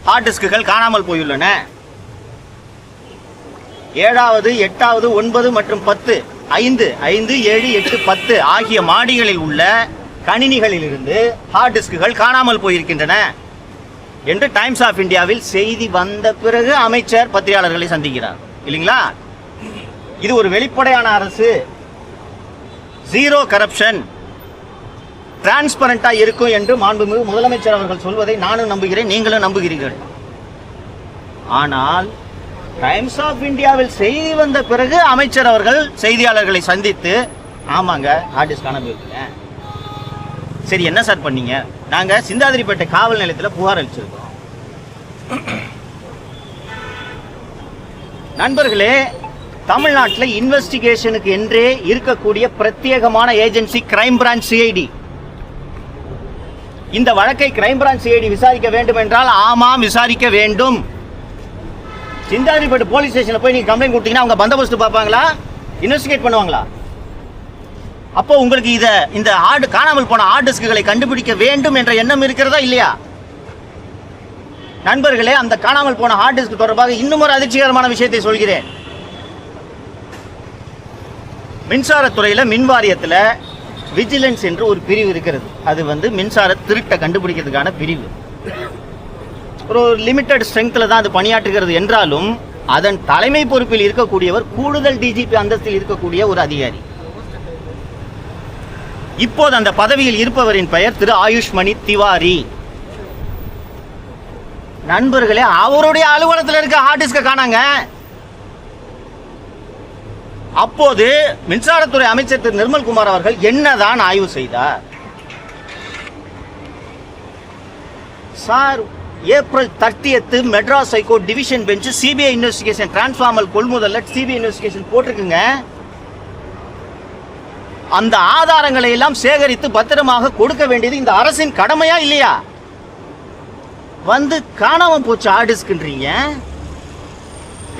Heart டிஸ்குகள் காணாமல் போயுள்ளன. 7வது 8வது 9 மற்றும் 10 5 7 8 10 ஆகிய மாடிகளில் உள்ள கணினிகளில் இருந்து ஹார்ட் டிஸ்குகள் காணாமல் போயிருக்கின்றன என்று டைம்ஸ் ஆஃப் இந்தியாவில் செய்தி வந்த பிறகு அமைச்சர் பத்திரிகையாளர்களை சந்திக்கிறார் இல்லைங்களா? இது ஒரு வெளிப்படையான அரசு, ஜீரோ கரப்ஷன், டிரான்ஸ்பரண்டா இருக்கும் என்று மாண்புமிகு முதலமைச்சர் அவர்கள் சொல்வதை நானும் நம்புகிறேன், நீங்களும் நம்புகிறீர்கள். ஆனால் டைம்ஸ் ஆஃப் இந்தியாவில் செய்தி வந்த பிறகு அமைச்சர் அவர்கள் செய்தியாளர்களை சந்தித்து, ஆமாங்க ஹார்ட் டிஸ்க் காணாம இருக்குங்க, சரி என்ன சார் பண்ணீங்க? நாங்க சிந்தாதிரிப்பேட்டை காவல் நிலையத்தில் புகார் அளிச்சிருக்கோம். நண்பர்களே, தமிழ்நாட்டில் இன்வெஸ்டிகேஷனுக்கு என்றே இருக்கக்கூடிய பிரத்யேகமான ஏஜென்சி கிரைம் பிரான்ச் சிஐடி. இந்த வழக்கை கிரைம் பிரான்ச் சிஐடி விசாரிக்க வேண்டும் என்றால் ஆமாம் விசாரிக்க வேண்டும். சிந்தாதிரிப்பேட்டை போலீஸ் ஸ்டேஷன்ல போய் நீங்க கம்ப்ளைண்ட் கொடுத்தீங்கன்னா அவங்க பந்தோபஸ்து பார்ப்பாங்களா, இன்வெஸ்டிகேட் பண்ணுவாங்களா? அப்போ உங்களுக்கு இந்த காணாமல் போன ஹார்ட் டிஸ்குகளை கண்டுபிடிக்க வேண்டும் என்ற எண்ணம் இருக்கிறதா இல்லையா? நண்பர்களே, அந்த காணாமல் போன ஹார்ட் டிஸ்க் தொடர்பாக இன்னும் ஒரு அதிர்ச்சிகரமான விஷயத்தை சொல்கிறேன். மின்சாரத்துறையில் மின் வாரியத்தில் விஜிலன்ஸ் என்று ஒரு பிரிவு இருக்கிறது. அது மின்சார திருட்டை கண்டுபிடிக்கிறதுக்கான பிரிவு. ஒரு லிமிட்டட் ஸ்ட்ரெங்க்ல தான் அது பணியாற்றுகிறது என்றாலும் அதன் தலைமை பொறுப்பில் இருக்கக்கூடியவர் கூடுதல் டிஜிபி அந்தஸ்தில் இருக்கக்கூடிய ஒரு அதிகாரி. இப்போது அந்த பதவியில் இருப்பவரின் பெயர் திரு ஆயுஷ்மணி திவாரி. நண்பர்களே, அவருடைய அலுவலகத்தில் இருக்க ஹார்ட் டிஸ்க காணாங்க. அப்போது மின்சாரத்துறை அமைச்சர் திரு நிர்மல்குமார் அவர்கள் என்னதான் ஆய்வு செய்தார்? Sir, April 30 Madras high court division bench CBI investigation transformer கொள்முதல்ல சிபிஐ இன்வெஸ்டிகேஷன் போட்டிருக்குங்க. அந்த ஆதாரங்களை எல்லாம் சேகரித்து பத்திரமாக கொடுக்க வேண்டியது இந்த அரசின் கடமையா இல்லையா? காணாம போச்சு ஹார்ட் டிஸ்க்ன்றீங்க.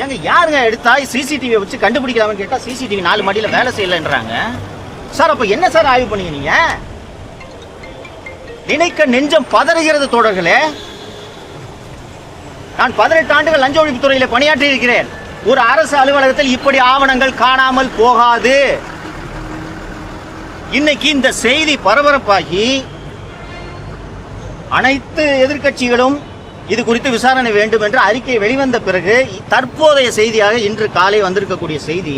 எங்க யாருங்க எடுத்தா சிசிடிவி வச்சு கண்டுபிடிக்கலாம்னு கேட்டா சிசிடிவி 4 மாடியில வேலை செய்யலன்றாங்க. சார், அப்ப என்ன சார் ஆய்வு பண்ணீங்க நீங்க? நினைக்க நெஞ்சம் பதறுகிறது தோழர்களே. நான் 18 ஆண்டுகள் லஞ்ச ஒழிப்பு துறையில் பணியாற்றி இருக்கிறேன். ஒரு அரசு அலுவலகத்தில் இப்படி ஆவணங்கள் காணாமல் போகாது. இன்னைக்கு இந்த செய்தி பரபரப்பாகி அனைத்து எதிர்க்கட்சிகளும் இது குறித்து விசாரணை வேண்டும் என்று அறிக்கை வெளிவந்த பிறகு தற்போதைய செய்தியாக இன்று காலை வந்திருக்கக்கூடிய செய்தி,